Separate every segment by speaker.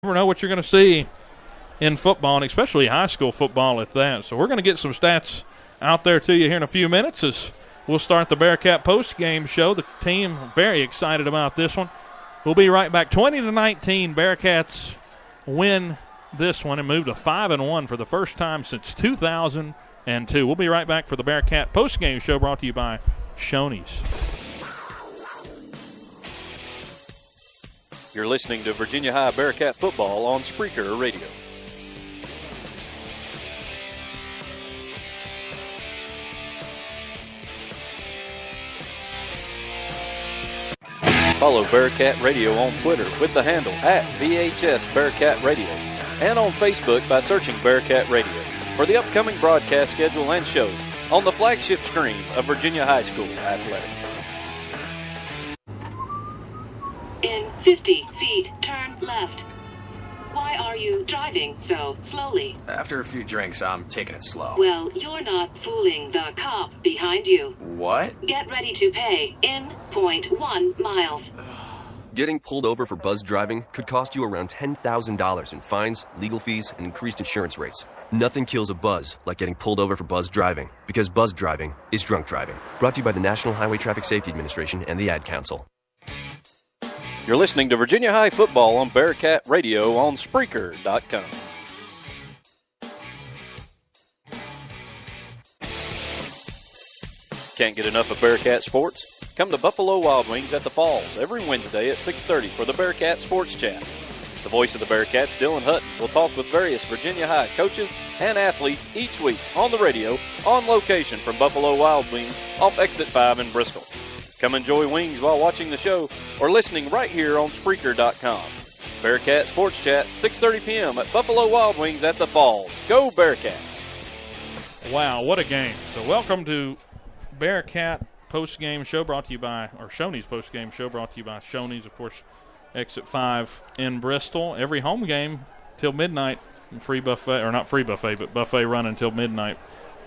Speaker 1: never know what you're going to see in football, and especially high school football at that. So we're going to get some stats out there to you here in a few minutes as we'll start the Bearcat post-game show. The team very excited about this one. We'll be right back. 20-19, Bearcats win this one and move to 5-1 for the first time since 2002. We'll be right back for the Bearcat post-game show brought to you by Shoney's.
Speaker 2: You're listening to Virginia High Bearcat football on Spreaker Radio. Follow Bearcat Radio on Twitter with the handle @VHS Bearcat Radio and on Facebook by searching Bearcat Radio for the upcoming broadcast schedule and shows on the flagship stream of Virginia High School athletics.
Speaker 3: In 50 feet, turn left. Why are you driving so slowly?
Speaker 4: After a few drinks, I'm taking it slow.
Speaker 3: Well, you're not fooling the cop behind you.
Speaker 4: What?
Speaker 3: Get ready to pay in 0.1 miles.
Speaker 5: Getting pulled over for buzz driving could cost you around $10,000 in fines, legal fees, and increased insurance rates. Nothing kills a buzz like getting pulled over for buzz driving, because buzz driving is drunk driving. Brought to you by the National Highway Traffic Safety Administration and the Ad Council.
Speaker 2: You're listening to Virginia High football on Bearcat Radio on Spreaker.com. Can't get enough of Bearcat sports? Come to Buffalo Wild Wings at the Falls every Wednesday at 6:30 for the Bearcat Sports Chat. The voice of the Bearcats, Dylan Hutton, will talk with various Virginia High coaches and athletes each week on the radio on location from Buffalo Wild Wings off Exit 5 in Bristol. Come enjoy wings while watching the show or listening right here on Spreaker.com. Bearcat Sports Chat, 6:30 p.m. at Buffalo Wild Wings at the Falls. Go Bearcats!
Speaker 1: Wow, what a game. So welcome to Bearcat post-game show brought to you by, or Shoney's post-game show brought to you by Shoney's, of course, Exit 5 in Bristol. Every home game till midnight, free buffet, or not free buffet, but buffet run until midnight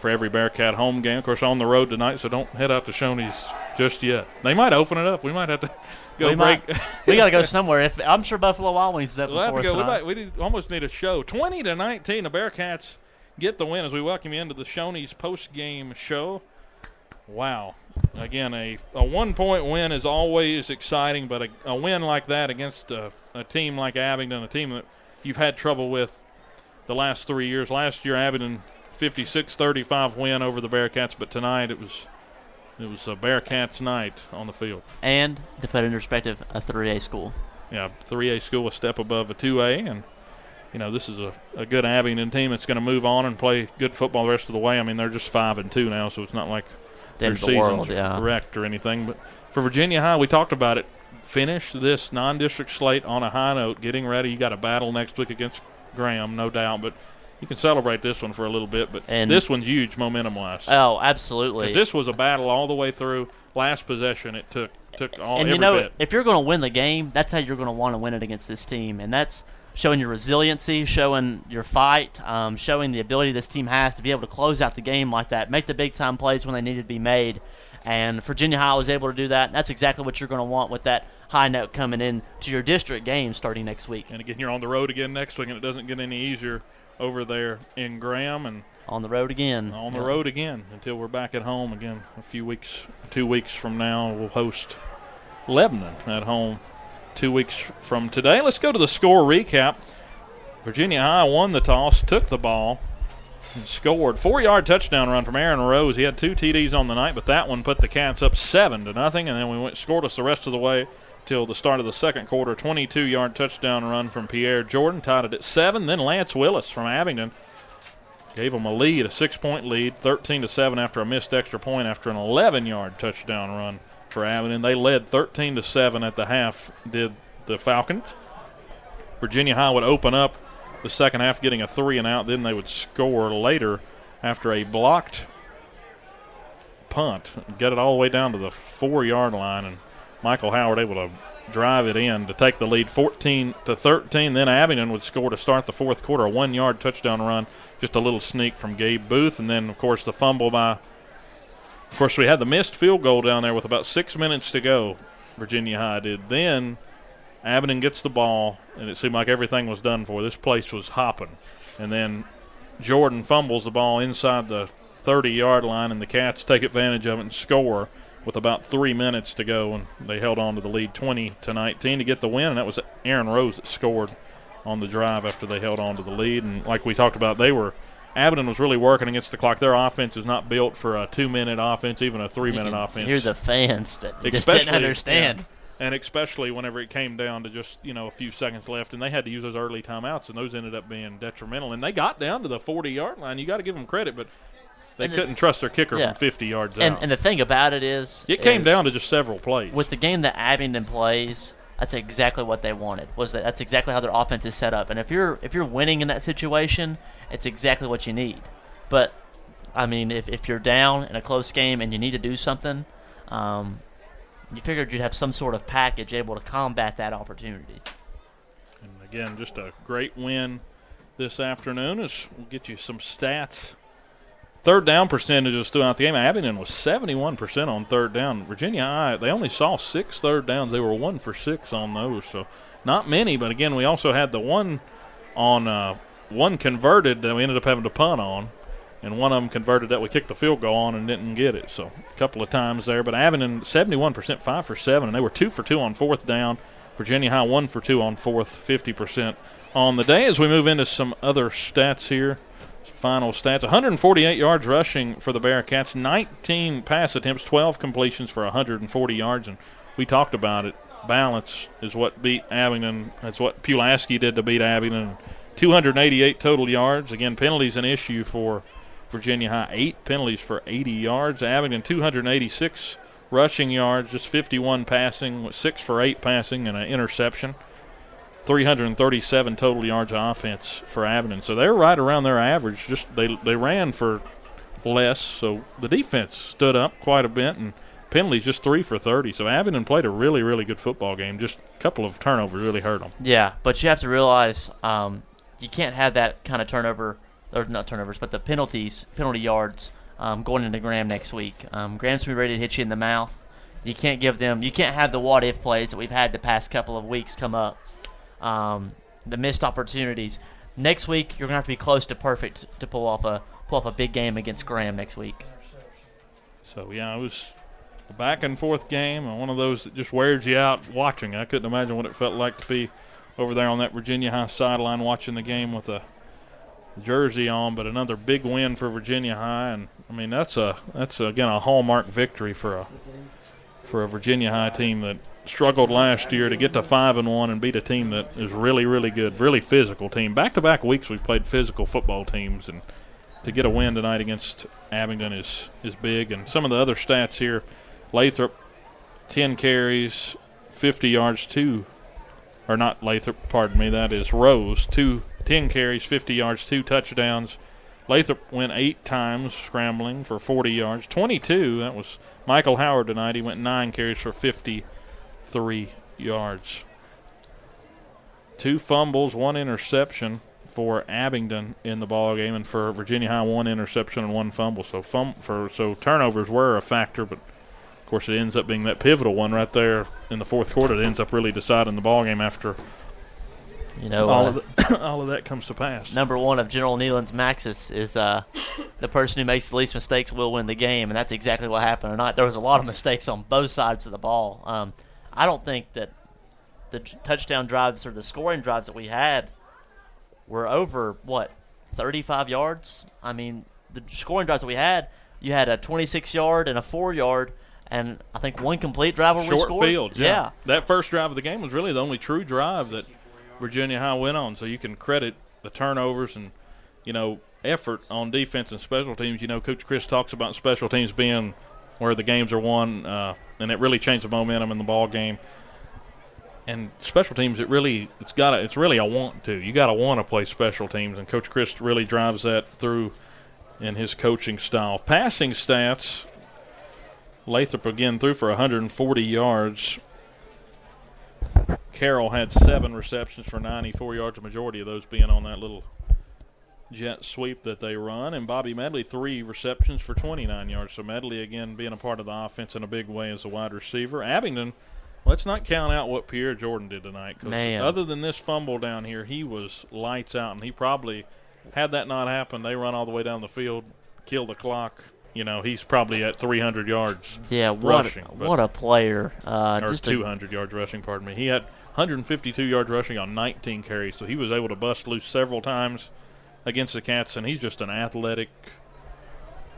Speaker 1: for every Bearcat home game. Of course, on the road tonight, so don't head out to Shoney's just yet. They might open it up. We might have to go break.
Speaker 6: We got to go somewhere. I'm sure Buffalo Wild Wings is up
Speaker 1: we'll
Speaker 6: before us.
Speaker 1: We almost need a show. 20-19, the Bearcats get the win as we welcome you into the Shoney's post-game show. Wow. Again, a 1-point win is always exciting, but a win like that against a team like Abingdon, a team that you've had trouble with the last 3 years. Last year, Abingdon 56-35 win over the Bearcats, but tonight it was a Bearcats night on the field.
Speaker 6: And, to put it in perspective, a 3A school.
Speaker 1: Yeah, 3A school, a step above a 2A, and this is a good Abingdon team that's going to move on and play good football the rest of the way. I mean, they're just 5-2 now, so it's not like their season's wrecked or anything. But for Virginia High, we talked about it. Finish this non-district slate on a high note, getting ready. You got a battle next week against Graham, no doubt, but you can celebrate this one for a little bit. But this one's huge momentum-wise.
Speaker 6: Oh, absolutely.
Speaker 1: Because this was a battle all the way through. Last possession, it took all
Speaker 6: and
Speaker 1: every bit.
Speaker 6: If you're going to win the game, that's how you're going to want to win it against this team, and that's showing your resiliency, showing your fight, showing the ability this team has to be able to close out the game like that, make the big-time plays when they need to be made. And Virginia High was able to do that. And that's exactly what you're going to want with that high note coming in to your district game starting next week.
Speaker 1: And again, you're on the road again next week, and it doesn't get any easier over there in Graham. And
Speaker 6: on the road again.
Speaker 1: On the road again until we're back at home again. 2 weeks from now, we'll host Lebanon at home 2 weeks from today. Let's go to the score recap. Virginia High won the toss, took the ball, and scored. 4-yard touchdown run from Aaron Rose. He had 2 TDs on the night, but that one put the Cats up 7-0, and then we went scoreless the rest of the way till the start of the second quarter. 22-yard touchdown run from Pierre Jordan, tied it at 7. Then Lance Willis from Abingdon gave them a lead, a 6-point lead, 13-7 after a missed extra point after an 11-yard touchdown run for Abingdon. They led 13-7 at the half, did the Falcons. Virginia High would open up the second half getting a 3-and-out. Then they would score later after a blocked punt, get it all the way down to the 4-yard line, and Michael Howard able to drive it in to take the lead 14-13. Then Abingdon would score to start the fourth quarter, a 1-yard touchdown run, just a little sneak from Gabe Booth, and then, of course, the fumble by – of course, we had the missed field goal down there with about 6 minutes to go, Virginia High did. Then Abingdon gets the ball, and it seemed like everything was done for. This place was hopping. And then Jordan fumbles the ball inside the 30-yard line, and the Cats take advantage of it and score with about 3 minutes to go, and they held on to the lead 20-19 to get the win, and that was Aaron Rose that scored on the drive after they held on to the lead. And like we talked about, Abingdon was really working against the clock. Their offense is not built for a 2-minute offense, even a 3-minute offense.
Speaker 6: Hear the fans that just didn't understand.
Speaker 1: Yeah. And especially whenever it came down to just, a few seconds left, and they had to use those early timeouts, and those ended up being detrimental. And they got down to the 40-yard line. You got to give them credit, but they couldn't trust their kicker from 50 yards out.
Speaker 6: And the thing about it is,
Speaker 1: it came down to just several plays.
Speaker 6: With the game that Abingdon plays, that's exactly what they wanted. That's exactly how their offense is set up. And if you're winning in that situation, it's exactly what you need. But I mean, if you're down in a close game and you need to do something, you figured you'd have some sort of package able to combat that opportunity.
Speaker 1: And again, just a great win this afternoon. We'll get you some stats. Third down percentages throughout the game. Abingdon was 71% on third down. Virginia High, they only saw 6 third downs. They were 1 for 6 on those, so not many. But again, we also had the one converted that we ended up having to punt on, and one of them converted that we kicked the field goal on and didn't get it. So a couple of times there. But Abingdon, 71%, 5 for 7, and they were 2 for 2 on fourth down. Virginia High, 1 for 2 on fourth, 50% on the day. As we move into some other stats here, final stats, 148 yards rushing for the Bearcats, 19 pass attempts, 12 completions for 140 yards. And we talked about it. Balance is what beat Abingdon. That's what Pulaski did to beat Abingdon. 288 total yards. Again, penalties an issue for Virginia High. 8 penalties for 80 yards. Abingdon 286 rushing yards, just 51 passing, 6 for 8 passing and an interception. 337 total yards of offense for Abingdon. So they're right around their average. Just they ran for less, so the defense stood up quite a bit, and penalties just 3 for 30. So Abingdon played a really, really good football game. Just a couple of turnovers really hurt them.
Speaker 6: Yeah, but you have to realize you can't have that kind of turnover, or not turnovers, but the penalty yards going into Graham next week. Graham's going to be ready to hit you in the mouth. You can't have the what-if plays that we've had the past couple of weeks come up. The missed opportunities. Next week, you're going to have to be close to perfect to pull off a big game against Graham next week.
Speaker 1: So, yeah, it was a back-and-forth game, and one of those that just wears you out watching. I couldn't imagine what it felt like to be over there on that Virginia High sideline watching the game with a jersey on, but another big win for Virginia High. And, I mean, that's again, a hallmark victory for a Virginia High team that struggled last year to get to 5-1 and beat a team that is really, really good, really physical team. Back-to-back weeks we've played physical football teams, and to get a win tonight against Abingdon is big. And some of the other stats here, Lathrop, 10 carries, 50 yards, that is Rose, 10 carries, 50 yards, 2 touchdowns. Lathrop went 8 times scrambling for 40 yards. 22, that was Michael Howard tonight. He went 9 carries for 53 yards. 2 fumbles, 1 interception for Abingdon in the ball game, and for Virginia High, 1 interception and 1 fumble. So turnovers were a factor, but of course it ends up being that pivotal one right there in the fourth quarter that ends up really deciding the ball game after all of that comes to pass.
Speaker 6: Number 1 of General Neyland's Maxis is the person who makes the least mistakes will win the game, and that's exactly what happened tonight. There was a lot of mistakes on both sides of the ball. I don't think that the touchdown drives or the scoring drives that we had were over, 35 yards? I mean, the scoring drives that we had, you had a 26-yard and a 4-yard, and I think 1 complete drive where we scored.
Speaker 1: Short field, yeah. That first drive of the game was really the only true drive that Virginia High went on, so you can credit the turnovers and, effort on defense and special teams. Coach Chris talks about special teams being where the games are won, and it really changed the momentum in the ball game. And special teams, it's really a want to. You got to want to play special teams, and Coach Chris really drives that through in his coaching style. Passing stats, Lathrop again threw for 140 yards. Carroll had 7 receptions for 94 yards, the majority of those being on that little jet sweep that they run. And Bobby Medley, 3 receptions for 29 yards. So Medley, again, being a part of the offense in a big way as a wide receiver. Abingdon Let's not count out what Pierre Jordan did tonight. Because
Speaker 6: Man.
Speaker 1: other than this fumble down here, he was lights out. And he probably, had that not happened, they run all the way down the field, kill the clock. He's probably at 300 yards rushing.
Speaker 6: What a player.
Speaker 1: Or
Speaker 6: just
Speaker 1: 200 yards rushing, pardon me. He had 152 yards rushing on 19 carries, so he was able to bust loose several times against the Cats, and he's just an athletic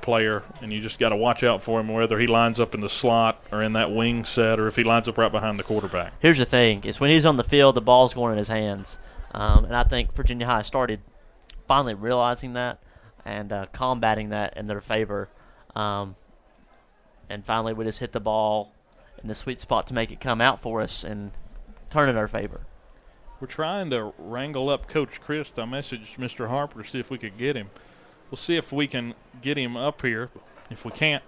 Speaker 1: player, and you just got to watch out for him, whether he lines up in the slot or in that wing set or if he lines up right behind the quarterback.
Speaker 6: Here's the thing, is when he's on the field, the ball's going in his hands. And I think Virginia High started finally realizing that and combating that in their favor. And finally we just hit the ball in the sweet spot to make it come out for us and turn in our favor.
Speaker 1: We're trying to wrangle up Coach Christ. I messaged Mr. Harper to see if we could get him. We'll see if we can get him up here. If we can't,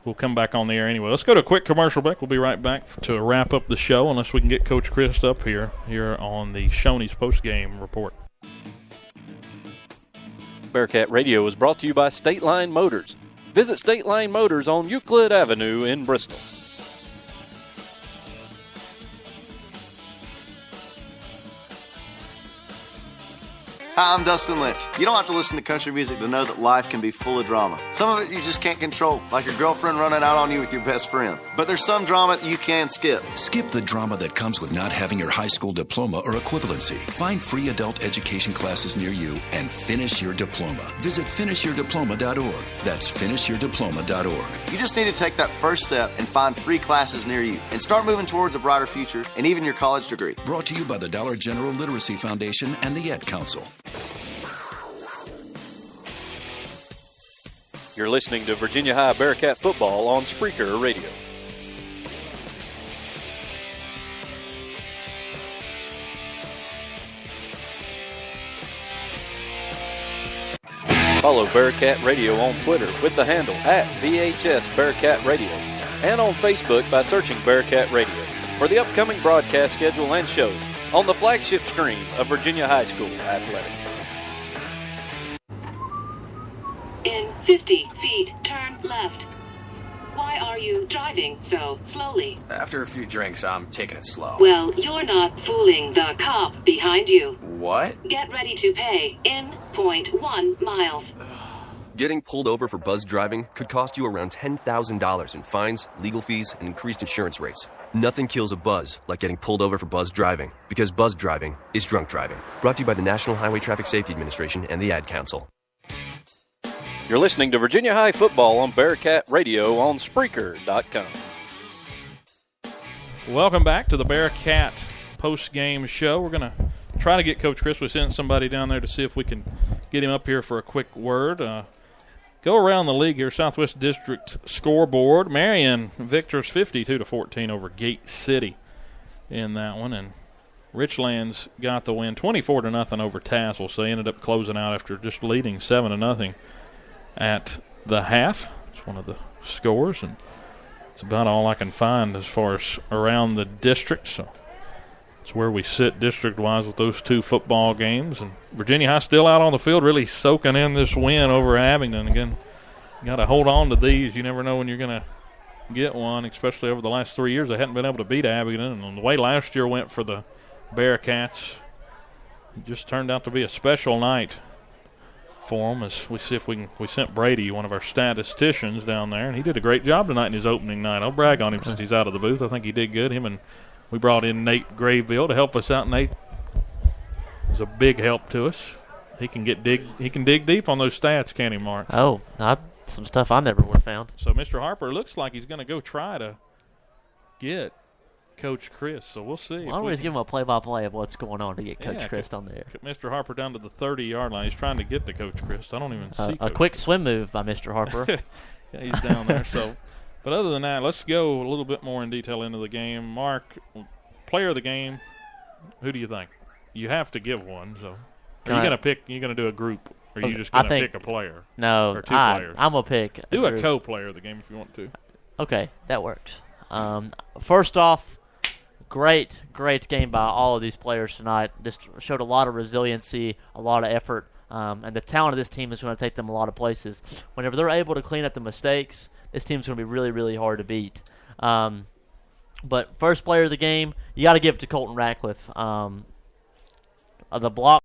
Speaker 1: we'll come back on the air anyway. Let's go to a quick commercial break. We'll be right back to wrap up the show unless we can get Coach Christ up here on the Shoney's postgame report.
Speaker 2: Bearcat Radio is brought to you by State Line Motors. Visit State Line Motors on Euclid Avenue in Bristol.
Speaker 7: Hi, I'm Dustin Lynch. You don't have to listen to country music to know that life can be full of drama. Some of it you just can't control, like your girlfriend running out on you with your best friend. But there's some drama that you can skip.
Speaker 8: Skip the drama that comes with not having your high school diploma or equivalency. Find free adult education classes near you and finish your diploma. Visit finishyourdiploma.org. That's finishyourdiploma.org.
Speaker 7: You just need to take that first step and find free classes near you and start moving towards a brighter future and even your college degree.
Speaker 8: Brought to you by the Dollar General Literacy Foundation and the Ed Council.
Speaker 2: You're listening to Virginia High Bearcat football on Spreaker Radio. Follow Bearcat Radio on Twitter with the handle @VHS Bearcat Radio and on Facebook by searching Bearcat Radio for the upcoming broadcast schedule and shows on the flagship stream of Virginia High School athletics.
Speaker 3: In 50 feet, turn left. Why are you driving so slowly?
Speaker 4: After a few drinks, I'm taking it slow.
Speaker 3: Well, you're not fooling the cop behind you.
Speaker 4: What?
Speaker 3: Get ready to pay in 0.1 miles.
Speaker 5: Getting pulled over for buzz driving could cost you around $10,000 in fines, legal fees, and increased insurance rates. Nothing kills a buzz like getting pulled over for buzz driving, because buzz driving is drunk driving. Brought to you by the National Highway Traffic Safety Administration and the Ad Council.
Speaker 2: You're listening to Virginia High football on Bearcat Radio on Spreaker.com.
Speaker 1: Welcome back to the Bearcat post-game show. We're going to try to get Coach Chris. We sent somebody down there to see if we can get him up here for a quick word. Go around the league here. Southwest District scoreboard. Marion victors 52-14 over Gate City in that one, and Richlands got the win 24-0 over Tassel. So they ended up closing out after just leading 7-0 at the half. It's one of the scores, and it's about all I can find as far as around the district. So it's where we sit district-wise with those two football games. And Virginia High still out on the field, really soaking in this win over Abingdon. Again, you got to hold on to these. You never know when you're going to get one, especially over the last 3 years. They hadn't been able to beat Abingdon. And the way last year went for the Bearcats, it just turned out to be a special night for them. As we see if we sent Brady, one of our statisticians, down there, and he did a great job tonight in his opening night. I'll brag on him since he's out of the booth. I think he did good. We brought in Nate Grayville to help us out. Nate is a big help to us. He can dig deep on those stats, can't he, Mark?
Speaker 6: Oh, some stuff I never would have found.
Speaker 1: So Mr. Harper looks like he's going to go try to get Coach Chris. So we'll see.
Speaker 6: Well, always give him a play-by-play of what's going on to get Coach Chris on there.
Speaker 1: Mr. Harper down to the 30-yard line. He's trying to get to Coach Chris. I don't even see
Speaker 6: a quick swim move by Mr. Harper.
Speaker 1: Yeah, he's down there. So, but other than that, let's go a little bit more in detail into the game. Mark, player of the game, who do you think? You have to give one. So, are you going to pick? You're going to do a group, or are you just going to pick a player?
Speaker 6: No,
Speaker 1: or two players.
Speaker 6: I'm going to pick.
Speaker 1: Do a co-player of the game if you want to.
Speaker 6: Okay, that works. First off, great game by all of these players tonight. Just showed a lot of resiliency, a lot of effort, and the talent of this team is going to take them a lot of places. Whenever they're able to clean up the mistakes, this team's going to be really, really hard to beat. But first player of the game, you got to give it to Colton Ratcliffe. The block